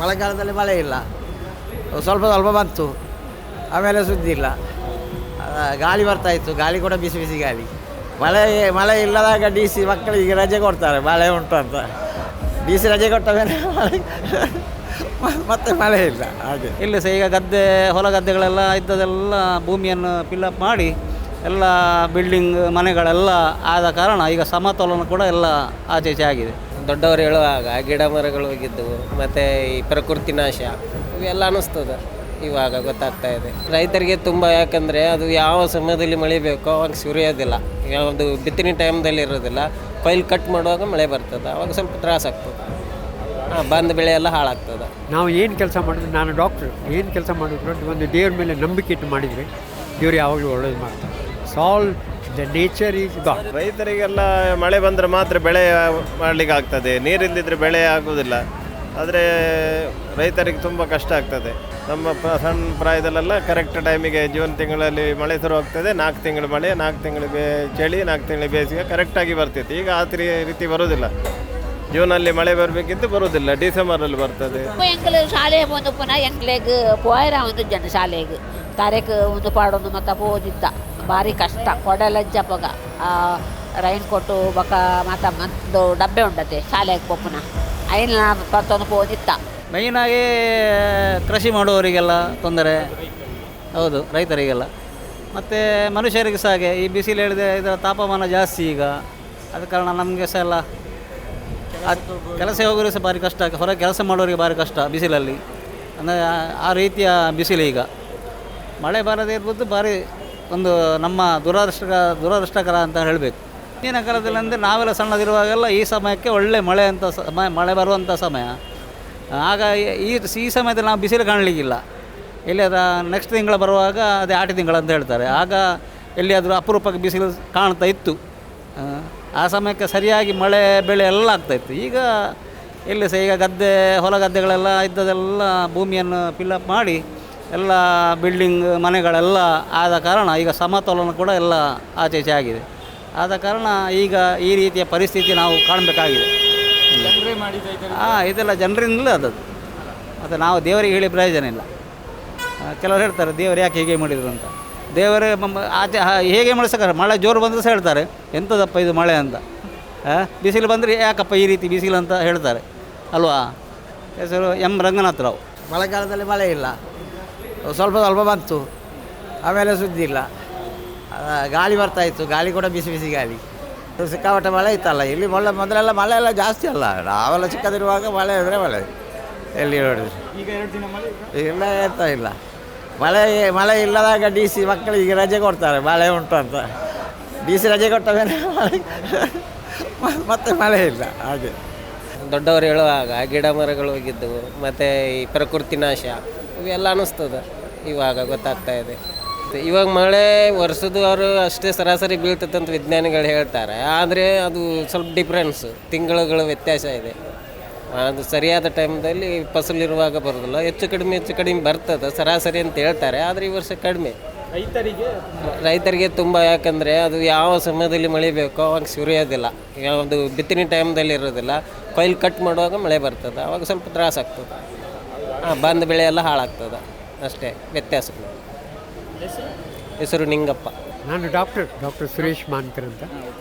ಮಳೆಗಾಲದಲ್ಲಿ ಮಳೆ ಇಲ್ಲ, ಸ್ವಲ್ಪ ಸ್ವಲ್ಪ ಬಂತು, ಆಮೇಲೆ ಸುದ್ದಿ ಇಲ್ಲ. ಗಾಳಿ ಬರ್ತಾಯಿತ್ತು, ಗಾಳಿ ಕೂಡ ಬಿಸಿ ಬಿಸಿ ಗಾಳಿ. ಮಳೆ ಇಲ್ಲದಾಗ ಡಿ ಸಿ ಮಕ್ಕಳಿಗೆ ರಜೆ ಕೊಡ್ತಾರೆ, ಮಳೆ ಉಂಟು ಅಂತ. ಡಿ ಸಿ ರಜೆ ಕೊಟ್ಟ ಮೇಲೆ ಮತ್ತೆ ಮಳೆ ಇಲ್ಲ. ಹಾಗೆ ಇಲ್ಲಿ ಸಹ ಈಗ ಹೊಲ ಗದ್ದೆಗಳೆಲ್ಲ ಇದ್ದದೆಲ್ಲ ಭೂಮಿಯನ್ನು ಫಿಲ್ಲಪ್ ಮಾಡಿ ಎಲ್ಲ ಬಿಲ್ಡಿಂಗ್ ಮನೆಗಳೆಲ್ಲ ಆದ ಕಾರಣ ಈಗ ಸಮತೋಲನ ಕೂಡ ಎಲ್ಲ ಆಚೆ ಆಗಿದೆ. ದೊಡ್ಡವರು ಹೇಳುವಾಗ ಗಿಡ ಮರಗಳು ಹೋಗಿದ್ದವು ಮತ್ತು ಈ ಪ್ರಕೃತಿ ನಾಶ ಇವೆಲ್ಲ ಅನ್ನಿಸ್ತದೆ. ಇವಾಗ ಗೊತ್ತಾಗ್ತಾ ಇದೆ ರೈತರಿಗೆ ತುಂಬ. ಯಾಕಂದರೆ ಅದು ಯಾವ ಸಮಯದಲ್ಲಿ ಮಳೆ ಬೇಕೋ ಅವಾಗ ಸುರಿಯೋದಿಲ್ಲ, ಯಾವುದು ಬಿತ್ತನೆ ಟೈಮ್ದಲ್ಲಿ ಇರೋದಿಲ್ಲ. ಕೊಯ್ಲು ಕಟ್ ಮಾಡುವಾಗ ಮಳೆ ಬರ್ತದೆ, ಅವಾಗ ಸ್ವಲ್ಪ ತ್ರಾಸ ಆಗ್ತದೆ. ಬಂದ ಬೆಳೆ ಎಲ್ಲ ಹಾಳಾಗ್ತದೆ. ನಾವು ಏನು ಕೆಲಸ ಮಾಡಿದ್ರೆ, ನಾನು ಡಾಕ್ಟ್ರು, ಏನು ಕೆಲಸ ಮಾಡಿದ್ರು ಒಂದು ದೇವ್ರ ಮೇಲೆ ನಂಬಿಕೆ ಇಟ್ಟು ಮಾಡಿದರೆ ದೇವ್ರು ಯಾವಾಗಲೂ ಒಳ್ಳೇದು ಮಾಡ್ತಾರೆ. ಸಾಲ್ ದ ನೇಚರ್ ಈಸ್ ಗಾಡ್. ರೈತರಿಗೆಲ್ಲ ಮಳೆ ಬಂದರೆ ಮಾತ್ರ ಬೆಳೆ ಮಾಡಲಿಕ್ಕೆ ಆಗ್ತದೆ, ನೀರಿಲ್ಲದಿದ್ದರೆ ಬೆಳೆ ಆಗೋದಿಲ್ಲ. ಆದರೆ ರೈತರಿಗೆ ತುಂಬ ಕಷ್ಟ ಆಗ್ತದೆ. ನಮ್ಮ ಸಣ್ಣ ಪ್ರಾಯದಲ್ಲೆಲ್ಲ ಕರೆಕ್ಟ್ ಟೈಮಿಗೆ ಜೂನ್ ತಿಂಗಳಲ್ಲಿ ಮಳೆ ಶುರು ಆಗ್ತದೆ. 4 ತಿಂಗಳು ಮಳೆ, 4 ತಿಂಗಳಿಗೆ ಚಳಿ, 4 ತಿಂಗಳಿಗೆ ಬೇಸಿಗೆ ಕರೆಕ್ಟಾಗಿ ಬರ್ತಿತ್ತು. ಈಗ ಆ ರೀತಿ ಬರೋದಿಲ್ಲ. ಜೂನಲ್ಲಿ ಮಳೆ ಬರಬೇಕಿದ್ದು ಬರೋದಿಲ್ಲ, ಡಿಸೆಂಬರಲ್ಲಿ ಬರ್ತದೆ. ಎಂಕ್ಲು ಶಾಲೆ ಒಂದು ಪುನಃ ಎಂಕ್ಲೆಗ್ ಪೋಯರ ಒಂದು ಜನ ಶಾಲೆಗೆ ತಾರೇಕು ಒಂದು ಪಾಡೊಂದು ಮತ್ತು ಓದಿದ್ದ ಭಾರಿ ಕಷ್ಟ. ಕೊಡಲಜ್ಜಪ್ಪಗ ರೈನ್ ಕೊಟ್ಟು ಬಕ ಮತ್ತು ಡಬ್ಬೆ ಉಂಡತೆ ಶಾಲೆಗೆ ಪೊಪ್ಪುನ ಐನ ಪತ್ತೊಂದು ಓದಿತ್ತ. ಮೈನಾಗಿ ಕೃಷಿ ಮಾಡುವವರಿಗೆಲ್ಲ ತೊಂದರೆ, ಹೌದು, ರೈತರಿಗೆಲ್ಲ. ಮತ್ತು ಮನುಷ್ಯರಿಗೆ ಸಹ ಹಾಗೆ. ಈ ಬಿಸಿಲು ಹೇಳಿದೆ, ಇದರ ತಾಪಮಾನ ಜಾಸ್ತಿ ಈಗ. ಆದ ಕಾರಣ ನಮಗೆ ಸಹ ಎಲ್ಲ ಕೆಲಸ ಹೋಗೋರಿಗೆ ಸಹ ಭಾರಿ ಕಷ್ಟ, ಹೊರಗೆ ಕೆಲಸ ಮಾಡೋರಿಗೆ ಭಾರಿ ಕಷ್ಟ ಬಿಸಿಲಲ್ಲಿ. ಅಂದರೆ ಆ ರೀತಿಯ ಬಿಸಿಲು ಈಗ. ಮಳೆ ಬಾರದೇ ಇರ್ಬೋದು, ಭಾರಿ ಒಂದು ನಮ್ಮ ದುರದೃಷ್ಟಕರ ಅಂತ ಹೇಳಬೇಕು. ಹಿಂದಿನ ಕಾಲದಲ್ಲಿ ಅಂದರೆ ನಾವೆಲ್ಲ ಸಣ್ಣದಿರುವಾಗೆಲ್ಲ ಈ ಸಮಯಕ್ಕೆ ಒಳ್ಳೆ ಮಳೆ ಬರುವಂಥ ಸಮಯ. ಆಗ ಈ ಸಮಯದಲ್ಲಿ ನಾವು ಬಿಸಿಲು ಕಾಣಲಿಕ್ಕಿಲ್ಲ. ಎಲ್ಲಿ ಅದು ನೆಕ್ಸ್ಟ್ ತಿಂಗಳು ಬರುವಾಗ ಅದೇ ಆಟಿ ತಿಂಗಳು ಅಂತ ಹೇಳ್ತಾರೆ. ಆಗ ಎಲ್ಲಿಯಾದರೂ ಅಪರೂಪಕ್ಕೆ ಬಿಸಿಲು ಕಾಣ್ತಾ ಇತ್ತು. ಆ ಸಮಯಕ್ಕೆ ಸರಿಯಾಗಿ ಮಳೆ ಬೆಳೆ ಎಲ್ಲ ಆಗ್ತಾಯಿತ್ತು. ಈಗ ಎಲ್ಲಿ ಸಹ ಈಗ ಹೊಲ ಗದ್ದೆಗಳೆಲ್ಲ ಇದ್ದದೆಲ್ಲ ಭೂಮಿಯನ್ನು ಫಿಲ್ಲಪ್ ಮಾಡಿ ಎಲ್ಲ ಬಿಲ್ಡಿಂಗ್ ಮನೆಗಳೆಲ್ಲ ಆದ ಕಾರಣ ಈಗ ಸಮತೋಲನ ಕೂಡ ಎಲ್ಲ ಆಚೆ ಆಗಿದೆ. ಆದ ಕಾರಣ ಈಗ ಈ ರೀತಿಯ ಪರಿಸ್ಥಿತಿ ನಾವು ಕಾಣಬೇಕಾಗಿದೆ. ಇದೆಲ್ಲ ಜನರಿಂದಲೇ ಅದು. ಮತ್ತು ನಾವು ದೇವರಿಗೆ ಹೇಳಿ ಪ್ರಯೋಜನ ಇಲ್ಲ. ಕೆಲವರು ಹೇಳ್ತಾರೆ ದೇವರು ಯಾಕೆ ಹೀಗೆ ಮಾಡಿದರು ಅಂತ. ದೇವರೇ ಆಚೆ ಹೇಗೆ ಮಾಡಿಸೋಕ್ಕಾಗ, ಮಳೆ ಜೋರು ಬಂದರೆ ಸಹ ಹೇಳ್ತಾರೆ ಎಂಥದಪ್ಪ ಇದು ಮಳೆ ಅಂತ. ಬಿಸಿಲು ಬಂದರೆ ಯಾಕಪ್ಪ ಈ ರೀತಿ ಬಿಸಿಲು ಅಂತ ಹೇಳ್ತಾರೆ ಅಲ್ವಾ. ಹೆಸರು ಎಂ ರಂಗನಾಥ್ ರಾವ್. ಮಳೆಗಾಲದಲ್ಲಿ ಮಳೆ ಇಲ್ಲ, ಸ್ವಲ್ಪ ಸ್ವಲ್ಪ ಬಂತು, ಆಮೇಲೆ ಸುದ್ದಿ ಇಲ್ಲ. ಗಾಳಿ ಬರ್ತಾಯಿತ್ತು, ಗಾಳಿ ಕೂಡ ಬಿಸಿ ಬಿಸಿ ಗಾಳಿ. ಸಿಕ್ಕಾಪಟ್ಟೆ ಮಳೆ ಇತ್ತಲ್ಲ ಇಲ್ಲಿ. ಮೊದಲೆಲ್ಲ ಮಳೆ ಎಲ್ಲ ಜಾಸ್ತಿ ಅಲ್ಲ, ನಾವೆಲ್ಲ ಚಿಕ್ಕದಿರುವಾಗ ಮಳೆ ಅಂದರೆ ಮಳೆ ಎಲ್ಲಿ ನೋಡಿದ್ರು. ಇಲ್ಲ ಎಂತ ಇಲ್ಲ. ಮಳೆ ಇಲ್ಲದಾಗ ಡಿ ಸಿ ಮಕ್ಕಳಿಗೆ ರಜೆ ಕೊಡ್ತಾರೆ, ಮಳೆ ಉಂಟು ಅಂತ. ಡಿ ಸಿ ರಜೆ ಕೊಟ್ಟ ಮೇಲೆ ಮತ್ತೆ ಮಳೆ ಇಲ್ಲ. ಹಾಗೆ ದೊಡ್ಡವರು ಹೇಳುವಾಗ ಗಿಡ ಮರಗಳು ಹೋಗಿದ್ದವು ಮತ್ತು ಈ ಪ್ರಕೃತಿ ನಾಶ ಇವೆಲ್ಲ ಅನ್ನಿಸ್ತದೆ. ಇವಾಗ ಗೊತ್ತಾಗ್ತಾ ಇದೆ. ಇವಾಗ ಮಳೆ ವರ್ಷದವರು ಅಷ್ಟೇ ಸರಾಸರಿ ಬೀಳ್ತದೆ ಅಂತ ವಿಜ್ಞಾನಿಗಳು ಹೇಳ್ತಾರೆ. ಆದರೆ ಅದು ಸ್ವಲ್ಪ ಡಿಫ್ರೆನ್ಸ್, ತಿಂಗಳುಗಳ ವ್ಯತ್ಯಾಸ ಇದೆ. ಅದು ಸರಿಯಾದ ಟೈಮ್ದಲ್ಲಿ ಫಸಲಿರುವಾಗ ಬರೋದಿಲ್ಲ. ಹೆಚ್ಚು ಕಡಿಮೆ ಬರ್ತದೆ ಸರಾಸರಿ ಅಂತ ಹೇಳ್ತಾರೆ. ಆದರೆ ಈ ವರ್ಷ ಕಡಿಮೆ ರೈತರಿಗೆ ತುಂಬ. ಯಾಕಂದರೆ ಅದು ಯಾವ ಸಮಯದಲ್ಲಿ ಮಳೆ ಬೇಕೋ ಅವಾಗ ಸುರಿಯೋದಿಲ್ಲ, ಯಾವುದು ಬಿತ್ತನೆ ಟೈಮ್ದಲ್ಲಿ ಇರೋದಿಲ್ಲ. ಕೊಯ್ಲು ಕಟ್ ಮಾಡುವಾಗ ಮಳೆ ಬರ್ತದೆ, ಅವಾಗ ಸ್ವಲ್ಪ ತ್ರಾಸ ಆಗ್ತದೆ. ಬಂದ ಬೆಳೆ ಎಲ್ಲ ಹಾಳಾಗ್ತದೆ, ಅಷ್ಟೇ ವ್ಯತ್ಯಾಸಗಳು. ಹೆಸರು ನಿಂಗಪ್ಪ. ನಾನು ಡಾಕ್ಟರ್ ಸುರೇಶ್ ಮಾನ್ಕರ್ ಅಂತ.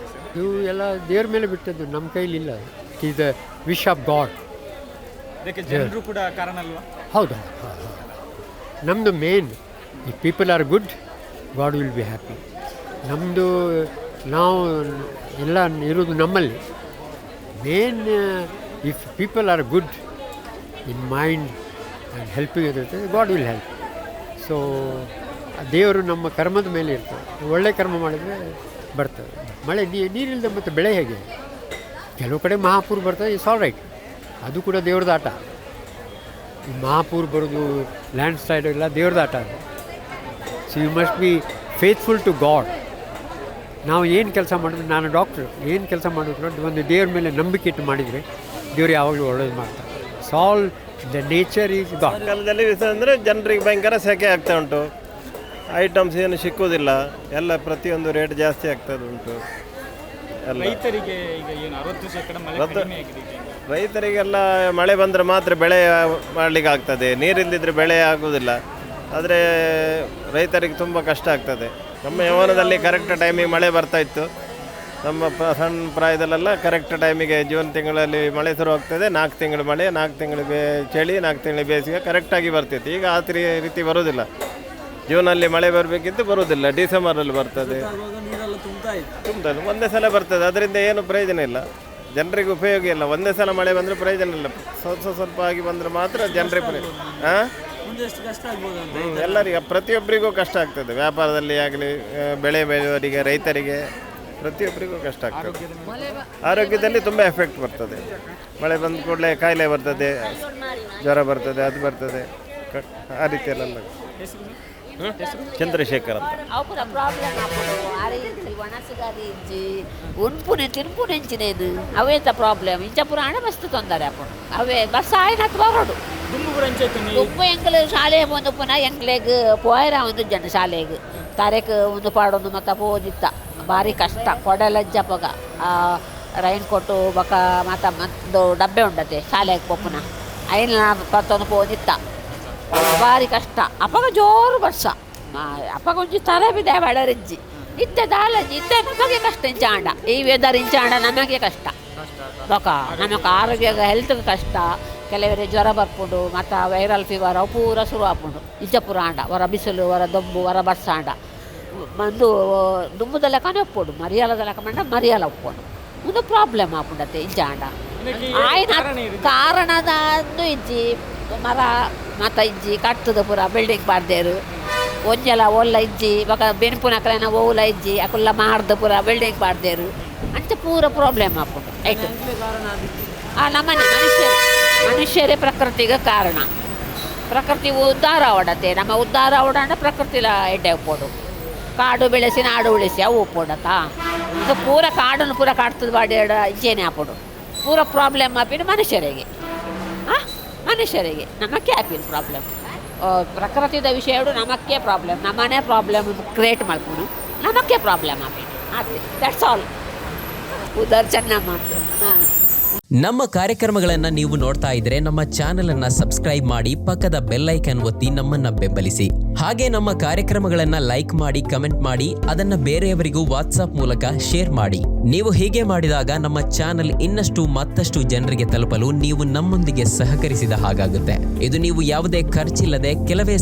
ಇವು ಎಲ್ಲ ದೇವ್ರ ಮೇಲೆ ಬಿಟ್ಟದ್ದು, ನಮ್ಮ ಕೈಲಿಲ್ಲ. It is the wish of God. ಜನರು ಕೂಡ ಕಾರಣ ಅಲ್ವಾ? ಹೌದು. ನಮ್ಮದು main, if people are good, God will be happy. ನಮ್ಮದು ನಾವು ಎಲ್ಲ ಇರೋದು ನಮ್ಮಲ್ಲಿ. Main if people are good in mind and helping ಇರುತ್ತೆ, ಗಾಡ್ ವಿಲ್ ಹೆಲ್ಪ್. ಸೊ ದೇವರು ನಮ್ಮ ಕರ್ಮದ ಮೇಲೆ ಇರ್ತದೆ. ಒಳ್ಳೆ ಕರ್ಮ ಮಾಡಿದರೆ ಬರ್ತದೆ ಮಳೆ. ನೀರಿಲ್ಲದೆ ಮತ್ತು ಬೆಳೆ ಹೇಗೆ? ಕೆಲವು ಕಡೆ ಮಹಾಪೂರ್ ಬರ್ತದೆ, ಇಟ್ಸ್ ಆಲ್ ರೈಟ್, ಅದು ಕೂಡ ದೇವ್ರದ್ದು ಆಟ. ಈ ಮಹಾಪೂರ್ ಬರೋದು, ಲ್ಯಾಂಡ್ ಸ್ಲೈಡ್ ಎಲ್ಲ ದೇವ್ರದ್ದು ಆಟ ಅದು. So you must be faithful to God. ನಾವು ಏನು ಕೆಲಸ ಮಾಡಿದ್ರೆ, ನಾನು ಡಾಕ್ಟ್ರು, ಏನು ಕೆಲಸ ಮಾಡಿದ್ರು ಒಂದು ದೇವ್ರ ಮೇಲೆ ನಂಬಿಕೆ ಇಟ್ಟು ಮಾಡಿದರೆ ದೇವ್ರು ಯಾವಾಗಲೂ ಒಳ್ಳೇದು ಮಾಡ್ತಾರೆ. ಸಾಲ್ ದ ನೇಚರ್ ಈಸ್ ಗಾಡ್. ಕಾಲದಲ್ಲಿ ಅಂದರೆ ಜನರಿಗೆ ಭಯಂಕರ ಸೆಕೆ ಆಗ್ತಾ ಉಂಟು. ಐಟಮ್ಸ್ ಏನು ಸಿಕ್ಕುವುದಿಲ್ಲ, ಎಲ್ಲ ಪ್ರತಿಯೊಂದು ರೇಟ್ ಜಾಸ್ತಿ ಆಗ್ತದೆ ಉಂಟು. ಎಲ್ಲ ರೈತರಿಗೆ ಈಗ ಏನು 60% ಮಳೆ ಕಡಿಮೆ ಆಗಿದೆ ಈಗ. ರೈತರಿಗೆಲ್ಲ ಮಳೆ ಬಂದರೆ ಮಾತ್ರ ಬೆಳೆ ಮಾಡಲಿಕ್ಕೆ ಆಗ್ತದೆ, ನೀರಿಲ್ಲದಿದ್ದರೆ ಬೆಳೆ ಆಗುವುದಿಲ್ಲ. ಆದರೆ ರೈತರಿಗೆ ತುಂಬ ಕಷ್ಟ ಆಗ್ತದೆ. ನಮ್ಮ ಯೌವನದಲ್ಲಿ ಕರೆಕ್ಟ್ ಟೈಮಿಗೆ ಮಳೆ ಬರ್ತಾಯಿತ್ತು. ನಮ್ಮ ಸಣ್ಣ ಪ್ರಾಯದಲ್ಲೆಲ್ಲ ಕರೆಕ್ಟ್ ಟೈಮಿಗೆ ಜೂನ್ ತಿಂಗಳಲ್ಲಿ ಮಳೆ ಶುರು ಆಗ್ತದೆ. 4 ತಿಂಗಳು ಮಳೆ, 4 ತಿಂಗಳು ಚಳಿ, 4 ತಿಂಗಳು ಬೇಸಿಗೆ ಕರೆಕ್ಟಾಗಿ ಬರ್ತಿತ್ತು. ಈಗ ಆ ರೀತಿ ಬರೋದಿಲ್ಲ. ಜೂನಲ್ಲಿ ಮಳೆ ಬರಬೇಕಿತ್ತು, ಬರೋದಿಲ್ಲ. ಡಿಸೆಂಬರಲ್ಲಿ ಬರ್ತದೆ, ತುಂಬ್ತದೆ, ಒಂದೇ ಸಲ ಬರ್ತದೆ. ಅದರಿಂದ ಏನು ಪ್ರಯೋಜನ ಇಲ್ಲ, ಜನರಿಗೆ ಉಪಯೋಗ ಇಲ್ಲ. ಒಂದೇ ಸಲ ಮಳೆ ಬಂದರೆ ಪ್ರಯೋಜನ ಇಲ್ಲ. ಸ್ವಲ್ಪ ಆಗಿ ಬಂದರೆ ಮಾತ್ರ ಜನರಿಗೆ ಹಾಂ ಎಲ್ಲರಿಗೆ, ಪ್ರತಿಯೊಬ್ಬರಿಗೂ ಕಷ್ಟ ಆಗ್ತದೆ. ವ್ಯಾಪಾರದಲ್ಲಿ ಆಗಲಿ, ಬೆಳೆ ಬೆಳೆಯುವವರಿಗೆ, ರೈತರಿಗೆ, ಪ್ರತಿಯೊಬ್ಬರಿಗೂ ಕಷ್ಟ ಆಗ್ತದೆ. ಆರೋಗ್ಯದಲ್ಲಿ ತುಂಬ ಎಫೆಕ್ಟ್ ಬರ್ತದೆ. ಮಳೆ ಬಂದ ಕೂಡಲೇ ಕಾಯಿಲೆ ಬರ್ತದೆ, ಜ್ವರ ಬರ್ತದೆ, ಅದು ಬರ್ತದೆ, ಆ ರೀತಿಯಲ್ಲೆಲ್ಲ. ಚಂದ್ರಶೇಖರ್ ಅಂತ. ಅವುರ ಪ್ರಾಬ್ಲಮ್ ಆಪುಡು ಅರಿಯಿಜ್ಜಿ ಒಣಸುಗಾರಿ ಇಜ್ಜಿ ಉಣ್ಪುನೆ ತಿನ್ಪುನೆ ಇಂಚಿನೇನು ಅವೇಂತ ಪ್ರಾಬ್ಲಮ್ ಇಂಚ ಪುರ ಹಣ ಮಸ್ತ್ ತೊಂದರೆ ಆಪುಡು. ಅವೇ ಬಸ್ ಆಯ್ನತ್ತು ಬರೋಡು ದುಂಬು ಎಂಕಲು ಶಾಲೆಗೆ ಬಂದು ಪುನಃ ಎಂಕ್ಲೆಗ್ ಪೋಯರ ಒಂದು ಜನ ಶಾಲೆಗೆ ತಾರೇಕ್ ಒಂದು ಪಾಡೊಂದು ಮತ್ತು ಓದಿತ್ತ ಭಾರಿ ಕಷ್ಟ. ಕೊಡಲಜ್ಜಪ್ಪಗ ರೈನ್ ಕೊಟ್ಟು ಬಕ ಮತ್ತು ಡಬ್ಬೆ ಉಂಡತೆ ಶಾಲೆಗೆ ಪೊಪ್ಪುನ ಐನ ಪತ್ತೊಂದು ಓದಿತ್ತ ಭಾರಿ ಕಷ್ಟ. ಅಪ್ಪಗ ಜೋರು ವರ್ಷ ಅಪ್ಪಗ ಒಂಜಿ ತಲೆ ಬಿದ್ದೆ ಬಡರಿಜ್ಜಿ ಇತ್ತೆ ದಾಲಜ್ಜಿ ಇತ್ತೆ ನಮಗೆ ಕಷ್ಟ ಇಂಚಾಂಡ. ಈ ವೆದರ್ ಇಂಚಾಂಡ ನಮಗೆ ಕಷ್ಟ ಬೊಕ ನಮಗೆ ಆರೋಗ್ಯ ಹೆಲ್ತ್ಗೆ ಕಷ್ಟ. ಕೆಲವರಿಗೆ ಜ್ವರ ಬರ್ಪುಂಡು ಮತ್ತು ವೈರಲ್ ಫೀವರ್ ಅವು ಪೂರ ಶುರು ಆಪುಂಡು. ಇಂಚ ಪೂರ ಆಂಡ ಹೊರ ಬಿಸಿಲು, ಹೊರ ದೊಂಬು, ಹೊರ ಬರ್ಸಾಂಡ ಬಂದು ದುಂಬುದೆಲ್ಲ ಕನೊಪ್ಪುಡು, ಮರಿಯಾಲದೆಲ್ಲ ಮಂಡ ಮರಿಯಾಲ ಒಪ್ಪುಂಡು. ಒಂದು ಪ್ರಾಬ್ಲಮ್ ಆಪುಂಡತೆ ಇಂಚಾಂಡ. ಆಯ್ನ ಕಾರಣದ ಇಜ್ಜಿ ಮರ ಮಾತ ಇಜ್ಜಿ ಕಟ್ಟದ ಪೂರ ಬಿಲ್ಡಿಂಗ್ ಪಾಡ್ದೇರು ಒಂಜಲ ಒಲ್ಲ ಇಜ್ಜಿ ಬಕ ಬೆನ್ಪುನಕಲನ ಓಲ ಇಜ್ಜಿ ಅಕುಲ್ಲ ಮಾರ್ದ ಪೂರ ಬಿಲ್ಡಿಂಗ್ ಪಾಡ್ದೇರು ಅಂಚ ಪೂರ ಪ್ರಾಬ್ಲಮ್ ಆಪುಂಡು. ಆಯ್ತು ನಮ್ಮನೆ ಮನುಷ್ಯರೇ ಪ್ರಕೃತಿಗೆ ಕಾರಣ. ಪ್ರಕೃತಿ ಉದ್ಧಾರ ಅವಡತೆ ನಮ್ಮ ಉದ್ಧಾರ ಅವಡ ಪ್ರಕೃತಿಲ ಎಡ್ಡೆ ಉಪ್ಪೋಡು. ಕಾಡು ಬೆಳೆಸಿ ನಾಡು ಉಳಿಸಿ ಅವು ಉಪ್ಪೋಡತ್ತ ಇದು ಪೂರ ಕಾಡನ್ನು ಪೂರ ಕಾಡ್ತದ ಬಾಡಿ ಇಂಚೇನೆ ಆಪೋಡು. ಪೂರ ಪ್ರಾಬ್ಲಮ್ ಆಪಿನ ಮನುಷ್ಯರಿಗೆ ಮನುಷ್ಯರಿಗೆ ನಮಕ್ಕೆ ಆಪಿನ ಪ್ರಾಬ್ಲಮ್. ಪ್ರಕೃತಿದ ವಿಷಯ ನಮಕ್ಕೆ ಪ್ರಾಬ್ಲಮ್, ನಮ್ಮನೆ ಪ್ರಾಬ್ಲಮ್ ಕ್ರಿಯೇಟ್ ಮಾಡ್ಕೊಂಡು ನಮಕ್ಕೆ ಪ್ರಾಬ್ಲಮ್ ಆಪಿನ ಆಯ್ತು. That's all. ಉದರ್ ಚೆನ್ನಮ್ಮ ಹಾಂ. ನಮ್ಮ ಕಾರ್ಯಕ್ರಮಗಳನ್ನು ನೀವು ನೋಡ್ತಾ ಇದ್ರೆ ನಮ್ಮ ಚಾನೆಲ್ ಅನ್ನ ಸಬ್ಸ್ಕ್ರೈಬ್ ಮಾಡಿ, ಪಕ್ಕದ ಬೆಲ್ ಐಕಾನ್ ಒತ್ತಿ ನಮ್ಮನ್ನ ಬೆಂಬಲಿಸಿ. ಹಾಗೆ ನಮ್ಮ ಕಾರ್ಯಕ್ರಮಗಳನ್ನ ಲೈಕ್ ಮಾಡಿ, ಕಮೆಂಟ್ ಮಾಡಿ, ಅದನ್ನ ಬೇರೆಯವರಿಗೂ ವಾಟ್ಸ್ಆಪ್ ಮೂಲಕ ಶೇರ್ ಮಾಡಿ. ನೀವು ಹೀಗೆ ಮಾಡಿದಾಗ ನಮ್ಮ ಚಾನೆಲ್ ಇನ್ನಷ್ಟು ಮತ್ತಷ್ಟು ಜನರಿಗೆ ತಲುಪಲು ನೀವು ನಮ್ಮೊಂದಿಗೆ ಸಹಕರಿಸಿದ ಹಾಗಾಗುತ್ತೆ. ಇದು ನೀವು ಯಾವುದೇ ಖರ್ಚಿಲ್ಲದೆ ಕೆಲವೇ